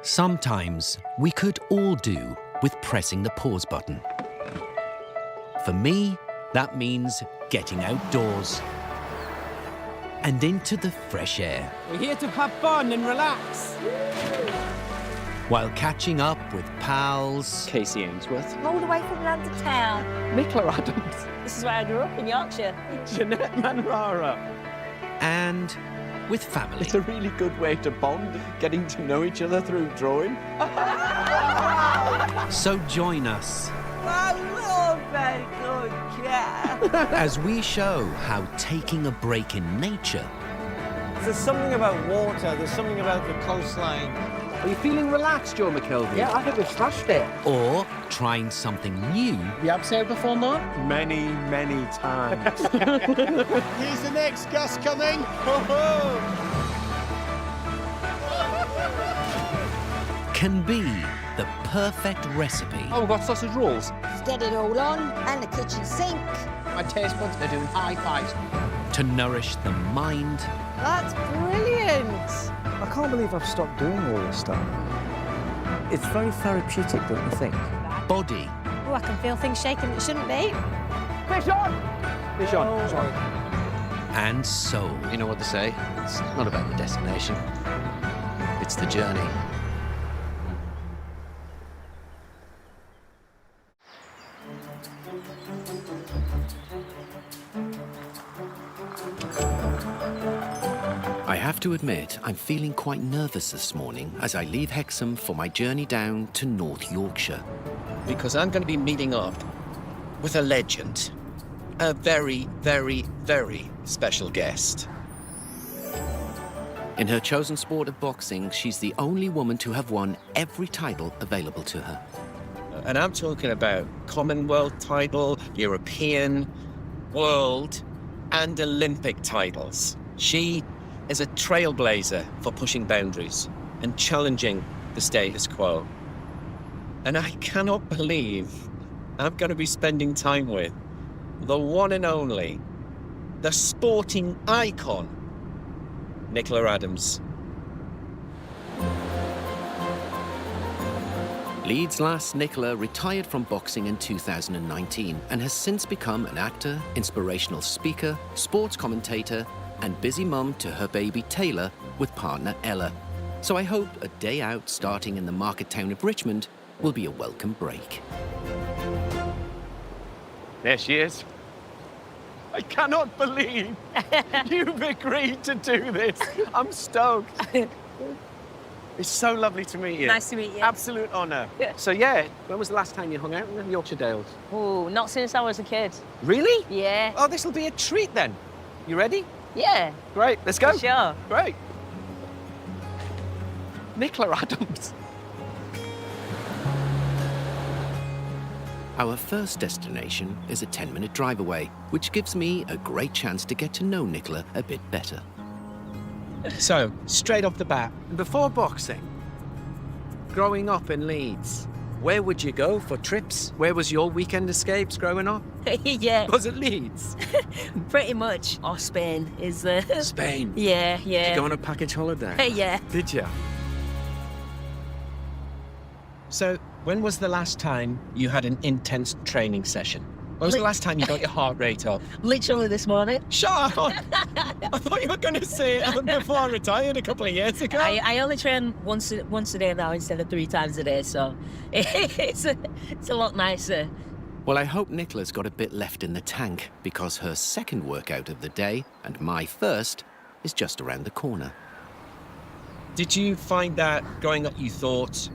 Sometimes we could all do with pressing the pause button. For me, that means getting outdoors and into the fresh air, We're here to have fun and relax. while catching up with pals Casey Ainsworth. All the way from London town. Nicola Adams. This is where I grew up, in Yorkshire. Jeanette Manrara. and with family. It's a really good way to bond, getting to know each other through drawing. So join us I love very good cat. as we show how taking a break in nature There's something about water, there's something about the coastline. Are you feeling relaxed, Joe McKelvey? Yeah, I think we've smashed it. or trying something new You have sailed before, Mark? Many, many times. Here's the next gust coming. can be the perfect recipe Oh, we've got sausage rolls. Get it all on, and the kitchen sink. My taste buds are doing high fives. to nourish the mind That's brilliant. I can't believe I've stopped doing all this stuff. It's very therapeutic, don't you think? body Oh, I can feel things shaking that shouldn't be. Fish on! Fish on. and soul. You know what they say? It's not about the destination. It's the journey. I have to admit, I'm feeling quite nervous this morning as I leave Hexham for my journey down to North Yorkshire. Because I'm going to be meeting up with a legend, a very, very, very special guest. In her chosen sport of boxing, she's the only woman to have won every title available to her. And I'm talking about Commonwealth title, European, World, and Olympic titles. She is a trailblazer for pushing boundaries and challenging the status quo. And I cannot believe I'm going to be spending time with the one and only, the sporting icon, Nicola Adams. Leeds lass Nicola retired from boxing in 2019 and has since become an actor, inspirational speaker, sports commentator, and busy mum to her baby Taylor with partner Ella. So I hope a day out starting in the market town of Richmond will be a welcome break. There she is. I cannot believe you've agreed to do this. I'm stoked. It's so lovely to meet you. Nice to meet you. Absolute honour. Yeah. So yeah, when was the last time you hung out in the Yorkshire Dales? Oh, not since I was a kid. Really? Yeah. Oh, this will be a treat then. You ready? Yeah, Great, let's go. for sure. Great. Nicola Adams. Our first destination is a 10-minute drive away, which gives me a great chance to get to know Nicola a bit better. So, straight off the bat, Before boxing, growing up in Leeds, where would you go for trips? Where was your weekend escapes growing up? Yeah, Was it Leeds? pretty much. Or Spain is the... Spain. Yeah, Did yeah. you go on a package holiday? Yeah. Did you? so when was the last time you had an intense training session? When was the last time you got your heart rate up? Literally this morning. Shut up! I thought you were going to say it before I retired a couple of years ago. I only train once a day now instead of 3 times a day, so it's a lot nicer. Well, I hope Nicola's got a bit left in the tank because her second workout of the day, and my first, is just around the corner. Did you find that growing up you thought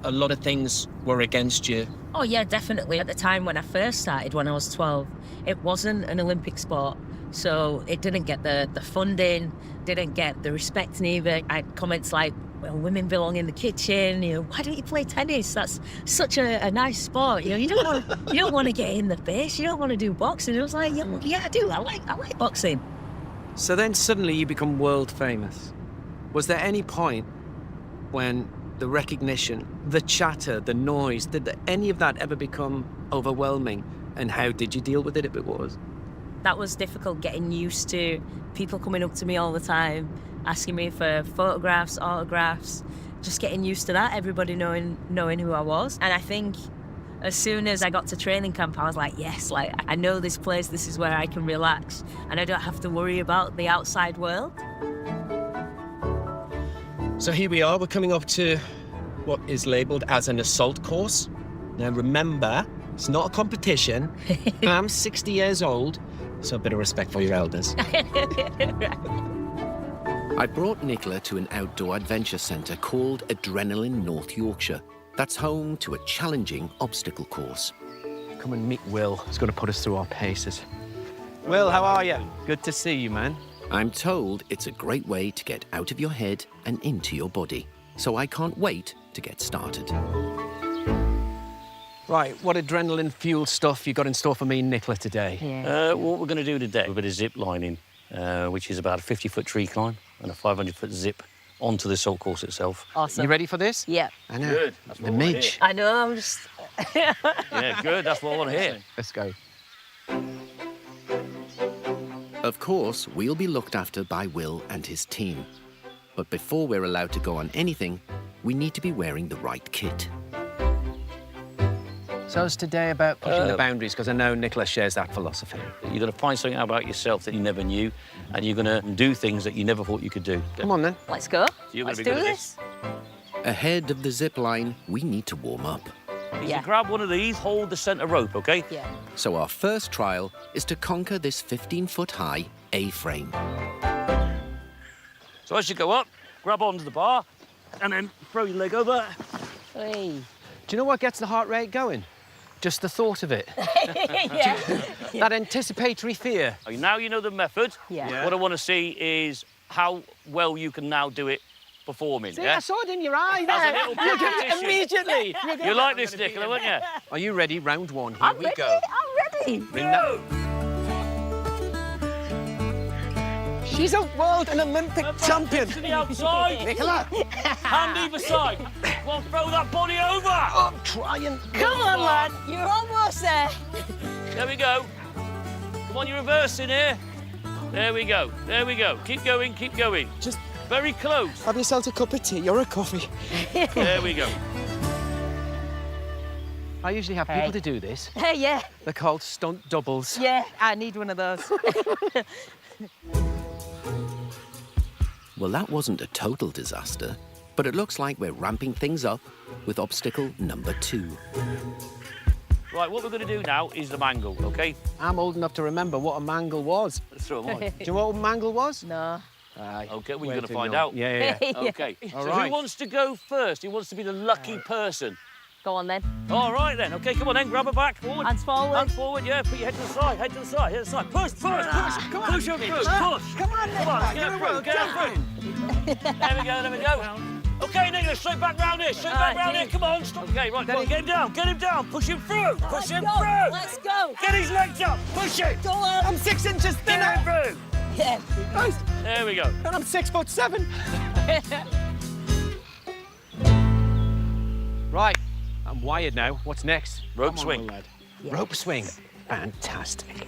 a lot of things were against you? Oh yeah, definitely. At the time when I first started, when I was 12, it wasn't an Olympic sport. So it didn't get the funding, didn't get the respect neither. I had comments like, well, women belong in the kitchen, why don't you play tennis? That's such a nice sport. You don't want to get in the face, you don't want to do boxing. It was like, yeah, I do. I like boxing. So then suddenly you become world famous. Was there any point when the recognition, the chatter, the noise, did any of that ever become overwhelming? And how did you deal with it if it was? That was difficult, getting used to people coming up to me all the time, asking me for photographs, autographs, just getting used to that, everybody knowing who I was. And I think as soon as I got to training camp, I was like, yes, like I know this place, this is where I can relax and I don't have to worry about the outside world. So here we are, we're coming up to what is labelled as an assault course. Now remember, it's not a competition. I'm 60 years old, so a bit of respect for your elders. I brought Nicola to an outdoor adventure centre called Adrenaline North Yorkshire. That's home to a challenging obstacle course. Come and meet Will. He's going to put us through our paces. Will, how are you? Good to see you, man. I'm told it's a great way to get out of your head and into your body. So I can't wait to get started. Right, what adrenaline-fueled stuff you got in store for me and Nicola today? Yeah. What we're going to do today, a bit of zip lining, which is about a 50-foot tree climb and a 500-foot zip onto the assault course itself. Awesome. You ready for this? Yeah. I know. Good. That's The what I wanna midge. I know, I'm just... Yeah, good. That's what I want to hear. Let's go. Of course, we'll be looked after by Will and his team. But before we're allowed to go on anything, we need to be wearing the right kit. So it's today about pushing the boundaries, because I know Nicola shares that philosophy. You're going to find something out about yourself that you never knew, and you're going to do things that you never thought you could do. Come on, then. Let's go. You're gonna Let's be do good at this. Ahead of the zip line, we need to warm up. Yeah. You grab one of these, hold the centre rope, OK? Yeah. So our first trial is to conquer this 15-foot-high A-frame. So as you go up, grab onto the bar, and then throw your leg over. Hey. Do you know what gets the heart rate going? Just the thought of it. Yeah. That anticipatory fear. Now you know the method. Yeah. What I want to see is how well you can now do it performing, See, yeah? I saw it in your eye That's a there. little You did it competition. immediately. You like this, Nicola, won't you? Are you ready? Round one. Here I'm we ready. go. I'm ready. Bring that. She's a world and Olympic champion. To the outside. Nicola. Hand either side. Come on, throw that body over. I'm trying. Come on, lad. You're almost there. There we go. Come on, you're reversing here. There we go. There we go. Keep going, keep going. Just very close. have yourself a cup of tea or a coffee. There we go. I usually have people to do this. Hey, yeah. They're called stunt doubles. Yeah, I need one of those. Well, that wasn't a total disaster, but it looks like we're ramping things up with obstacle number 2. Right, what we're going to do now is the mangle, OK? I'm old enough to remember what a mangle was. Let's throw them on. Do you know what a mangle was? No. OK, well, Way you're going to too find young. out. Yeah, yeah. OK. All So right. who wants to go first? Who wants to be the lucky person? Go on, then. All right, then. OK, come on, then. Grab her back. Forward. Hands forward. Hands forward, yeah. Put your head to the side. Head to the side. Head to the side. Push, push, push. Come on. Push her through. Push. Come on, Come on, get her through. Get her through. There we go, there we go. OK, Nicola, straight back round here. Straight back round here. Come on. Stop. OK, right, come on. Get him down. Get him down. Push him through. Push him through. Let's go. Get his legs up. Push it. Go on. I'm 6 inches Get thinner. him through. Yeah. Nice. There we go. And I'm 6'7". Right. I'm wired now. What's next? Rope swing. Rope swing. Fantastic.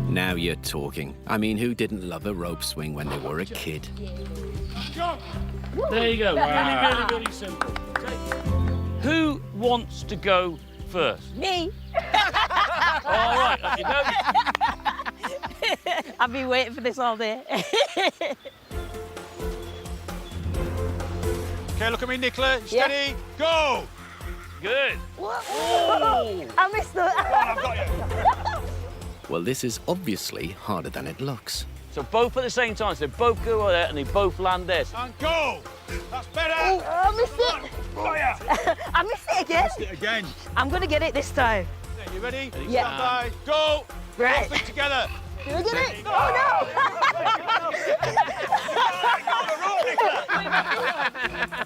Now you're talking. I mean, who didn't love a rope swing when they were a kid? There you go. Really, really, really simple. Okay. Who wants to go first? Me. All right, off you go. I've been waiting for this all day. Okay, look at me, Nicola. Steady, go! Good. I missed it. I've got you. Well, this is obviously harder than it looks. So both at the same time. So they both go there and they both land there. And go! That's better! I missed it. Fire! I missed it again. Missed it again. I'm going to get it this time. Okay, you ready? Yeah. Stand by. Go! Right. Both feet together. Do we get it? Oh,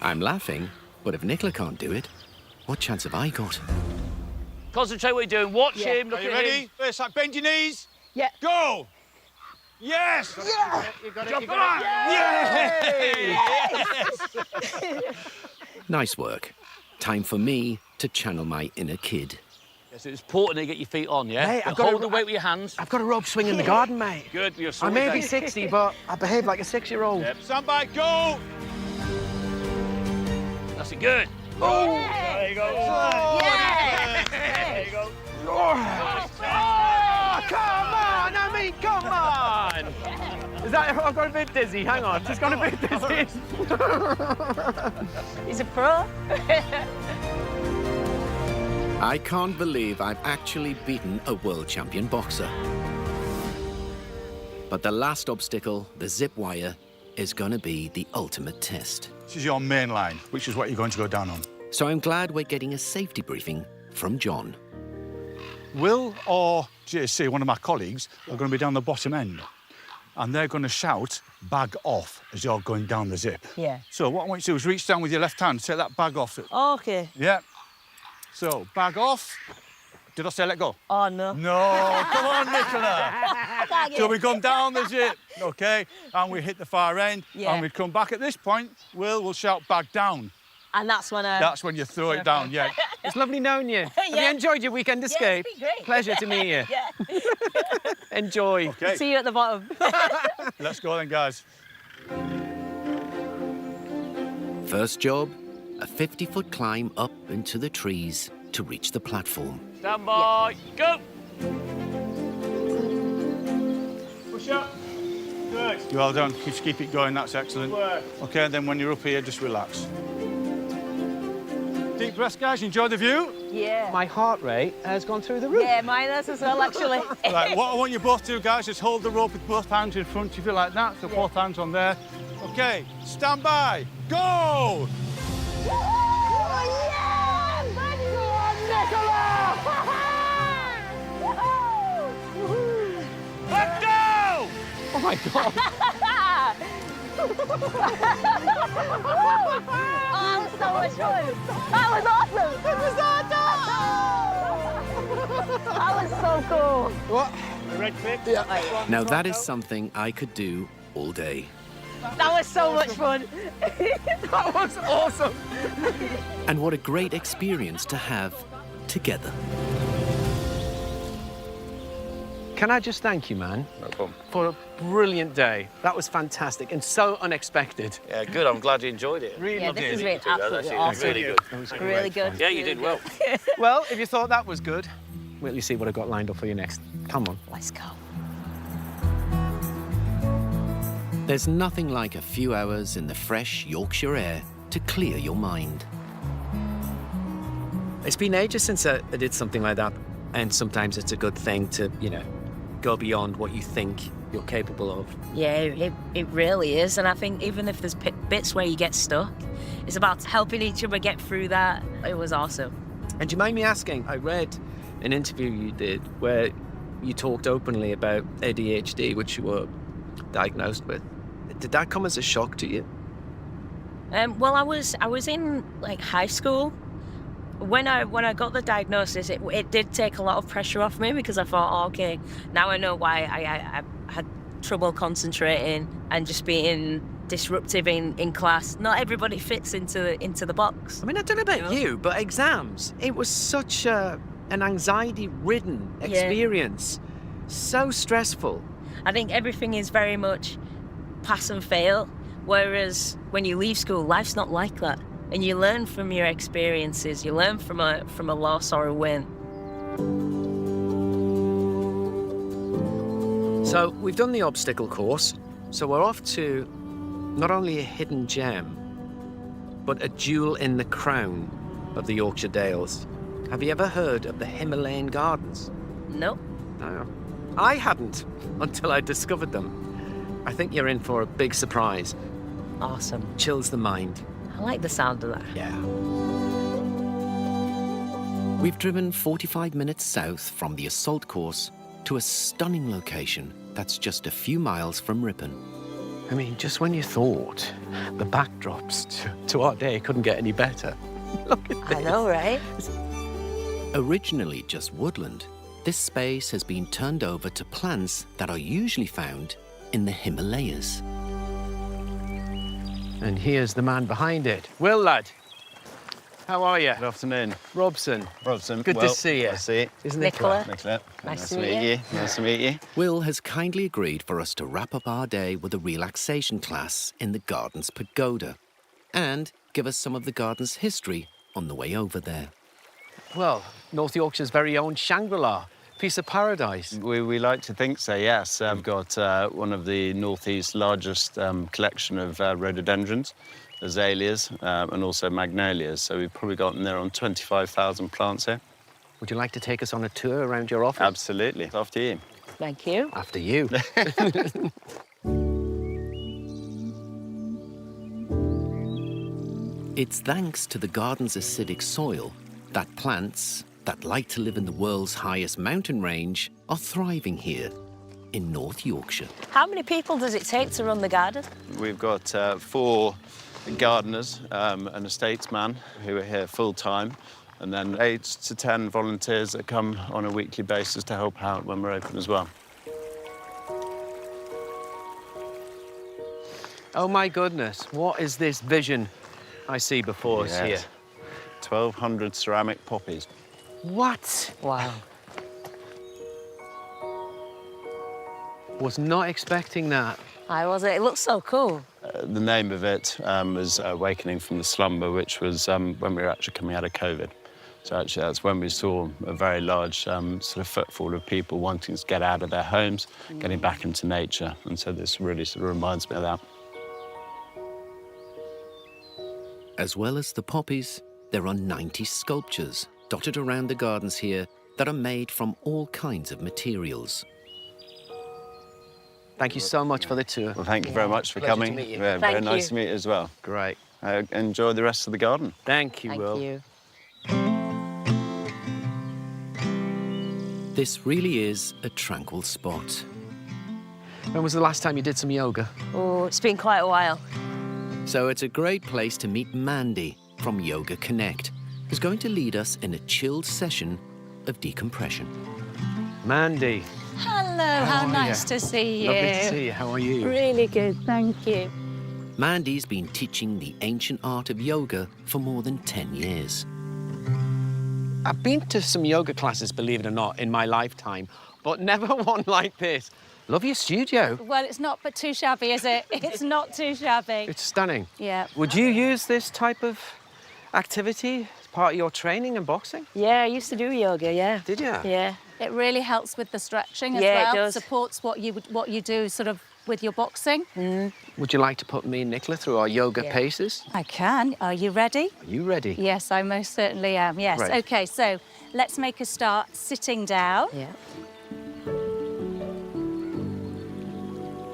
I'm laughing, but if Nicola can't do it, what chance have I got? Concentrate what you're doing. Watch Yeah. him. Are Look you at ready? him. First, like, bend your knees. Yeah. Go! Yes! Yeah. Jump on! Yes! Nice work. Time for me to channel my inner kid. Yes, it's important to get your feet on, yeah? Hey, But hold the weight with your hands. I've got a rope swing in the garden, mate. Good, you're I sorted may then. be 60, but I behave like a 6-year-old. Yep. Stand by, go! That's it, good. Oh! There you go. Yeah! There you go. Oh, come on! I mean, come on! Is that... I've got a bit dizzy. Hang on. Just got a bit dizzy. He's a pro. I can't believe I've actually beaten a world champion boxer. But the last obstacle, the zip wire, is going to be the ultimate test. This is your main line, which is what you're going to go down on. So I'm glad we're getting a safety briefing from John. Will or JC, one of my colleagues, are going to be down the bottom end. And they're going to shout, bag off, as you're going down the zip. Yeah. So what I want you to do is reach down with your left hand, take that bag off. Okay. Yeah. So, bag off. Did I say let go? Oh, no. No, come on, Nicola. I can't get So it. we come down the zip, OK? And we hit the far end. Yeah. And we come back at this point, will shout back down. And that's when I... That's when you throw it down, yeah. It's lovely knowing you. Have you Yeah. enjoyed your weekend escape? it's been great. Pleasure to meet you. Yeah. Enjoy. OK, See you at the bottom. let's go then, guys. First job, a 50-foot climb up into the trees to reach the platform. Stand by, go! Push up. Good. You're well done. Just keep it going, that's excellent. Work. OK, then when you're up here, just relax. Deep breaths, guys. Enjoy the view. Yeah. My heart rate has gone through the roof. Yeah, mine has as well, actually. Right, what I want you both to do, guys, is hold the rope with both hands in front of you like that. So both hands on there. OK, stand by. Go! Let go! Oh, my God. Oh, that was so much fun. That was awesome. It was awesome. That was so cool. What? Red pick. Yeah. Now that is something I could do all day. That was so much fun. That was awesome. And what a great experience to have together. Can I just thank you, man, No problem. for a brilliant day. That was fantastic and so unexpected. Yeah, good. I'm glad you enjoyed it. Really Yeah, loved this it. has been That's absolutely it. awesome. Really good. Really good. Yeah, you did well. Well, if you thought that was good, wait till you see what I've got lined up for you next. Come on. Let's go. There's nothing like a few hours in the fresh Yorkshire air to clear your mind. It's been ages since I did something like that, and sometimes it's a good thing to, go beyond what you think you're capable of. Yeah, it really is. And I think even if there's bits where you get stuck, it's about helping each other get through that. It was awesome. And do you mind me asking, I read an interview you did where you talked openly about ADHD, which you were diagnosed with. Did that come as a shock to you? Well, I was in like high school. When I got the diagnosis, it did take a lot of pressure off me because I thought, oh, okay, now I know why I had trouble concentrating and just being disruptive in class. Not everybody fits into the box. I mean, I don't know about you, but exams, it was such an anxiety-ridden experience. So stressful. I think everything is very much pass and fail, whereas when you leave school, life's not like that. And you learn from your experiences. You learn from a loss or a win. So we've done the obstacle course. So we're off to not only a hidden gem, but a jewel in the crown of the Yorkshire Dales. Have you ever heard of the Himalayan Gardens? Nope. No. I hadn't until I discovered them. I think you're in for a big surprise. Awesome. Chills the mind. I like the sound of that. Yeah. We've driven 45 minutes south from the assault course to a stunning location that's just a few miles from Ripon. I mean, just when you thought the backdrops to our day couldn't get any better. Look at this. I know, right? Originally just woodland, this space has been turned over to plants that are usually found in the Himalayas. And here's the man behind it. Will, lad. How are you? Good afternoon. Robson. Robson. Good to see you. Nice to see you. Is Nicola. Nicola. Nice to meet you. Nice to meet you. Will has kindly agreed for us to wrap up our day with a relaxation class in the garden's pagoda and give us some of the garden's history on the way over there. Well, North Yorkshire's very own Shangri-La. Piece of paradise. We like to think so, yes. We've got one of the North East's largest collection of rhododendrons, azaleas, and also magnolias. So we've probably gotten there on 25,000 plants here. Would you like to take us on a tour around your office? Absolutely. After you. Thank you. After you. It's thanks to the garden's acidic soil that plants that like to live in the world's highest mountain range are thriving here in North Yorkshire. How many people does it take to run the garden? We've got 4 gardeners and a statesman who are here full-time, and then 8 to 10 volunteers that come on a weekly basis to help out when we're open as well. Oh, my goodness. What is this vision I see before us here? 1,200 ceramic poppies. What? Wow. Was not expecting that. I wasn't. It looks so cool. The name of it was Awakening from the Slumber, which was when we were actually coming out of COVID. So actually that's when we saw a very large sort of footfall of people wanting to get out of their homes, getting back into nature. And so this really sort of reminds me of that. As well as the poppies, there are 90 sculptures dotted around the gardens here that are made from all kinds of materials. Thank you so much for the tour. Well, thank you very much for Pleasure to coming. meet you. Yeah, very nice to meet you as well. Great. Enjoy the rest of the garden. Thank you, Thank Will. you. This really is a tranquil spot. When was the last time you did some yoga? Oh, it's been quite a while. So it's a great place to meet Mandy from Yoga Connect, who's going to lead us in a chilled session of decompression. Mandy. Hello, how nice to see you. Lovely to see you. How are you? Really good, thank you. Mandy's been teaching the ancient art of yoga for more than 10 years. I've been to some yoga classes, believe it or not, in my lifetime, but never one like this. Love your studio. Well, it's not but too shabby, is it? It's not too shabby. It's stunning. Yeah. Would you use this type of activity as part of your training and boxing? Yeah, I used to do yoga, yeah. Did you? Yeah. It really helps with the stretching as Yeah, well. it does. Supports what you do sort of with your boxing. Would you like to put me and Nicola through our yoga paces? I can. Are you ready? Are you ready? Yes, I most certainly am. Yes. Right. Okay, so let's make a start sitting down. Yeah.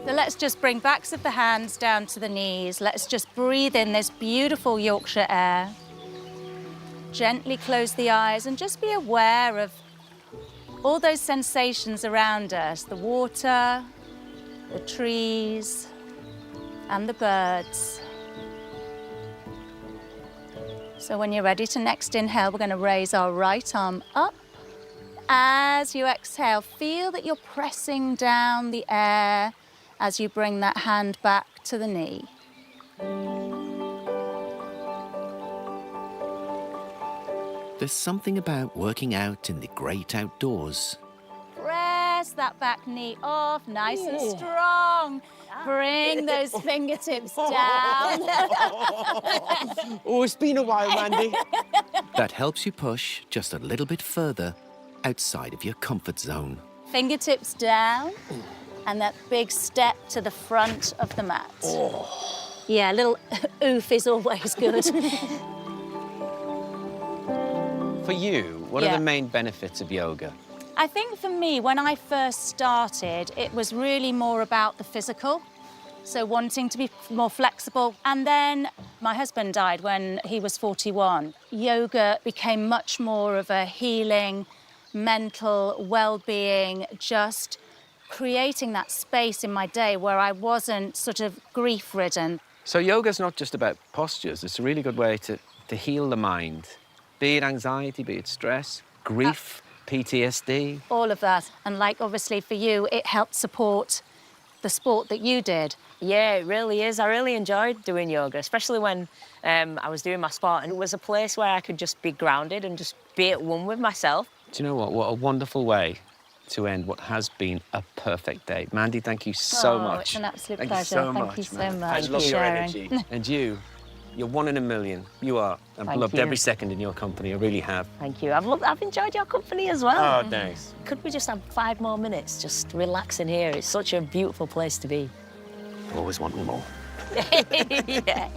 So let's just bring backs of the hands down to the knees. Let's just breathe in this beautiful Yorkshire air. Gently close the eyes and just be aware of all those sensations around us, the water, the trees, and the birds. So when you're ready to next inhale, we're going to raise our right arm up. As you exhale, feel that you're pressing down the air as you bring that hand back to the knee. There's something about working out in the great outdoors. Press that back knee off, nice and strong. Bring those fingertips down. Oh, it's been a while, Mandy. That helps you push just a little bit further outside of your comfort zone. Fingertips down, and that big step to the front of the mat. Oh. Yeah, a little oof is always good. For you, what are the main benefits of yoga? I think for me, when I first started, it was really more about the physical. So wanting to be more flexible. And then my husband died when he was 41. Yoga became much more of a healing, mental well-being, just creating that space in my day where I wasn't sort of grief-ridden. So yoga's not just about postures. It's a really good way to heal the mind, be it anxiety, be it stress, grief, PTSD. All of that. And like obviously for you, it helped support the sport that you did. Yeah, it really is. I really enjoyed doing yoga, especially when I was doing my sport, and it was a place where I could just be grounded and just be at one with myself. Do you know what? What a wonderful way to end what has been a perfect day. Mandy, thank you so much. It's an absolute Thank pleasure. You so Thank much, you so man. much. I for love your sharing. energy. And you're one in a million. You are. I've Thank loved you. every second in your company. I really have. Thank you. I've enjoyed your company as well. Oh, thanks. Could we just have 5 more minutes just relaxing here? It's such a beautiful place to be. Always want more. Yeah.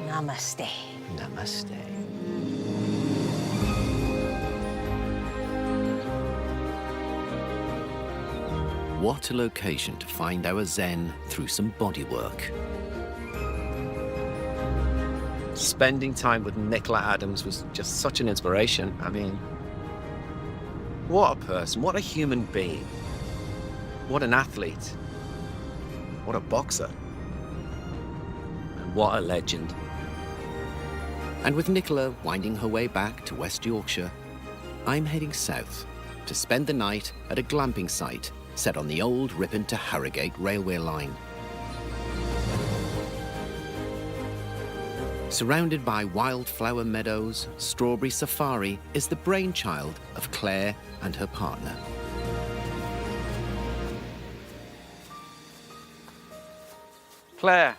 Namaste. Namaste. What a location to find our zen through some bodywork. Spending time with Nicola Adams was just such an inspiration. I mean, what a person, what a human being, what an athlete, what a boxer, and what a legend. And with Nicola winding her way back to West Yorkshire, I'm heading south to spend the night at a glamping site set on the old Ripon to Harrogate railway line. Surrounded by wildflower meadows, Strawberry Safari is the brainchild of Claire and her partner. Claire,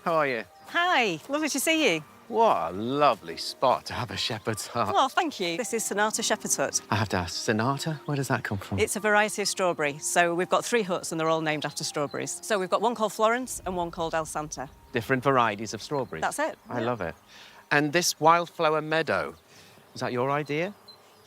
how are you? Hi, lovely to see you. What a lovely spot to have a shepherd's hut. Well, thank you. This is Sonata Shepherd's Hut. I have to ask, Sonata, where does that come from? It's a variety of strawberry. So we've got 3 huts and they're all named after strawberries. So we've got one called Florence and one called El Santa. Different varieties of strawberries. That's it. I love it. And this wildflower meadow, was that your idea?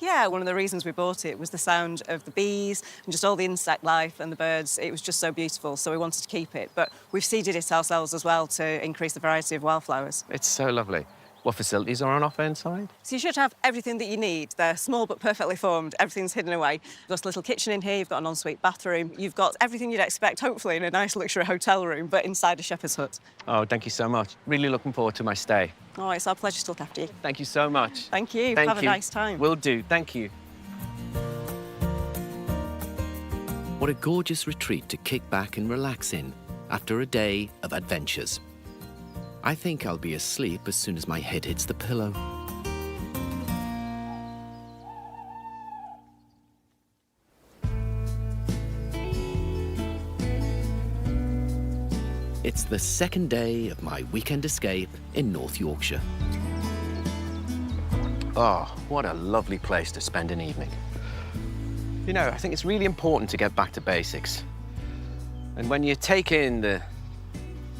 Yeah, one of the reasons we bought it was the sound of the bees and just all the insect life and the birds. It was just so beautiful, so we wanted to keep it. But we've seeded it ourselves as well to increase the variety of wildflowers. It's so lovely. What facilities are on offer inside? So you should have everything that you need. They're small but perfectly formed. Everything's hidden away. You've got a little kitchen in here, you've got an ensuite bathroom. You've got everything you'd expect, hopefully, in a nice luxury hotel room, but inside a shepherd's hut. Oh, thank you so much. Really looking forward to my stay. Oh, it's our pleasure to look after you. Thank you so much. Thank you. Thank Have you. a nice time. Will do. Thank you. What a gorgeous retreat to kick back and relax in after a day of adventures. I think I'll be asleep as soon as my head hits the pillow. It's the second day of my weekend escape in North Yorkshire. Oh, what a lovely place to spend an evening. You know, I think it's really important to get back to basics. And when you take in the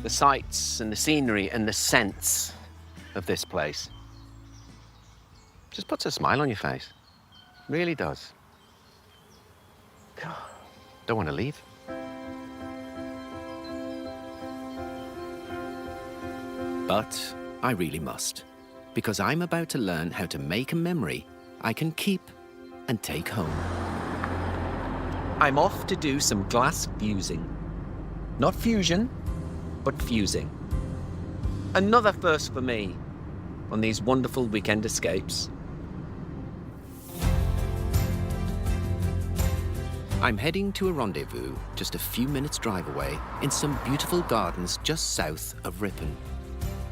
sights and the scenery and the scents of this place, just puts a smile on your face. Really does. God, don't want to leave. But I really must, because I'm about to learn how to make a memory I can keep and take home. I'm off to do some glass fusing. Not fusion, but fusing. Another first for me on these wonderful weekend escapes. I'm heading to a rendezvous just a few minutes' drive away in some beautiful gardens just south of Ripon.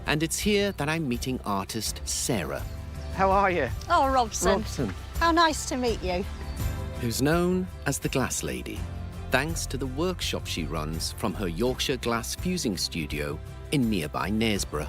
And it's here that I'm meeting artist Sarah. How are you? Oh, Robson. Robson. How nice to meet you. Who's known as the Glass Lady, thanks to the workshop she runs from her Yorkshire glass fusing studio in nearby Knaresborough.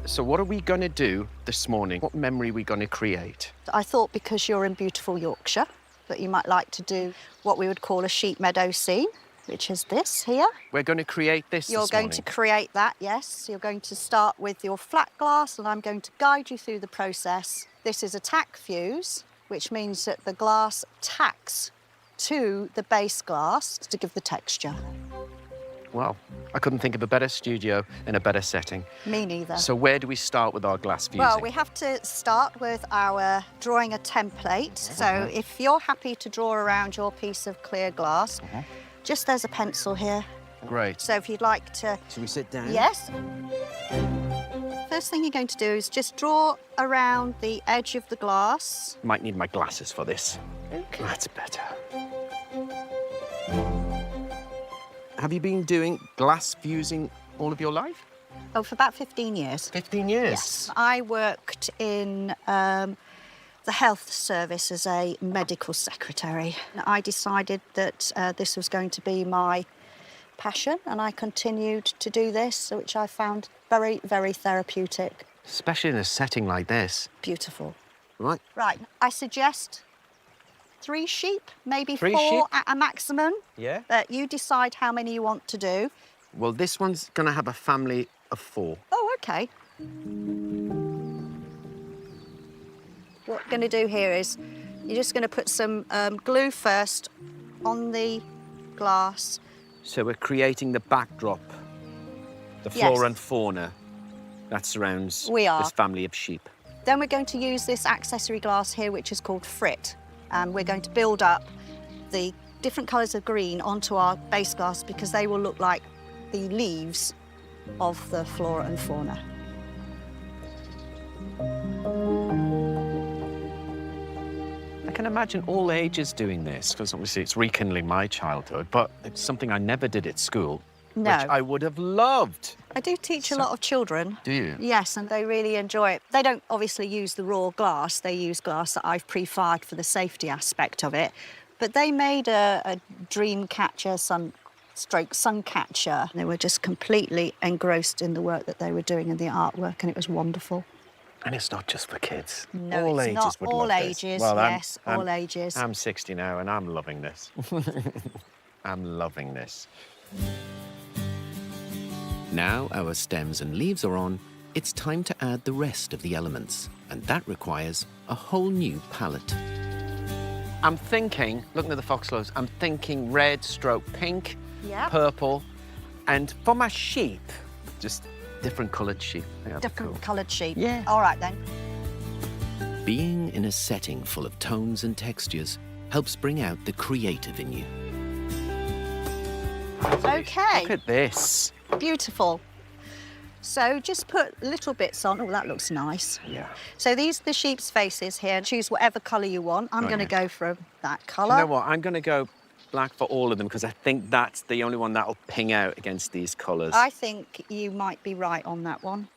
So what are we going to do this morning? What memory are we going to create? I thought because you're in beautiful Yorkshire that you might like to do what we would call a sheep meadow scene, which is this here. We're going to create this You're this going morning. to create that, yes. You're going to start with your flat glass and I'm going to guide you through the process. This is a tack fuse, which means that the glass tacks to the base glass to give the texture. Well, I couldn't think of a better studio in a better setting. Me neither. So where do we start with our glass fusing? Well, we have to start with our drawing a template. So if you're happy to draw around your piece of clear glass, just there's a pencil here. Great. So if you'd like to... Should we sit down? Yes. first thing you're going to do is just draw around the edge of the glass. Might need my glasses for this. Okay. That's better. Have you been doing glass fusing all of your life? Oh, for about 15 years. 15 years? Yes. I worked in the health service as a medical secretary. I decided that this was going to be my passion, and I continued to do this, which I found very, very therapeutic. Especially in a setting like this. Beautiful. Right. Right, I suggest 3 sheep, maybe 3 4 sheep? at a maximum. Yeah. But you decide how many you want to do. Well, this one's going to have a family of 4. Oh, OK. What we're going to do here is you're just going to put some glue first on the glass. So we're creating the backdrop, the Yes. flora and fauna that surrounds We are. this family of sheep. Then we're going to use this accessory glass here, which is called frit. And we're going to build up the different colours of green onto our base glass because they will look like the leaves of the flora and fauna. I can imagine all ages doing this, because obviously it's rekindling my childhood, but it's something I never did at school, No. which I would have loved. I do teach a lot of children. Do you? Yes, and they really enjoy it. They don't obviously use the raw glass. They use glass that I've pre-fired for the safety aspect of it. But they made a dream catcher, sun catcher. They were just completely engrossed in the work that they were doing and the artwork, and it was wonderful. And it's not just for kids. No, all it's ages not. would All love this. ages, Well, yes, all ages. I'm 60 now and I'm loving this. I'm loving this. Now our stems and leaves are on, it's time to add the rest of the elements, and that requires a whole new palette. I'm thinking, looking at the foxgloves, I'm thinking red stroke pink, Yep. purple, and for my sheep, just different coloured sheep. I think that'd be Different cool. coloured sheep. Yeah. All right, then. Being in a setting full of tones and textures helps bring out the creative in you. OK. Look at this. Beautiful. So just put little bits on. Oh, that looks nice. Yeah. So these are the sheep's faces here. Choose whatever colour you want. I'm Oh, going to yeah. go for that You colour. know what? I'm going to go black for all of them because I think that's the only one that'll ping out against these colours. I think you might be right on that one.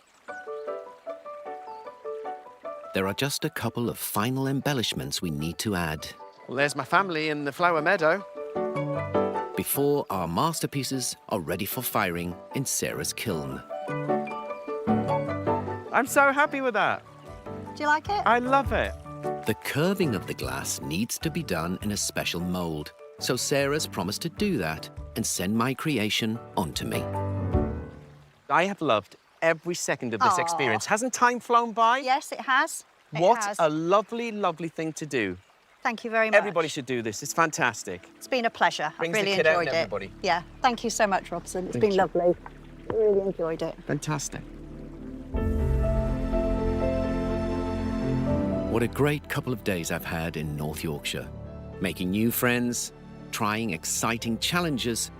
There are just a couple of final embellishments we need to add Well, there's my family in the flower meadow. before our masterpieces are ready for firing in Sarah's kiln. I'm so happy with that. Do you like it? I love it. The curving of the glass needs to be done in a special mould, so Sarah's promised to do that and send my creation on to me. I have loved every second of this Aw. experience. Hasn't time flown by? Yes, it has. It What has. a lovely, lovely thing to do. Thank you very much. Everybody should do this. It's fantastic. It's been a pleasure. Brings I've the really kid out enjoyed in it. everybody. Yeah. Thank you so much, Robson. It's Thank been you. lovely. Really enjoyed it. Fantastic. What a great couple of days I've had in North Yorkshire, making new friends, trying exciting challenges,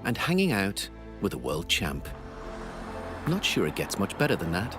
and hanging out with a world champ. Not sure it gets much better than that.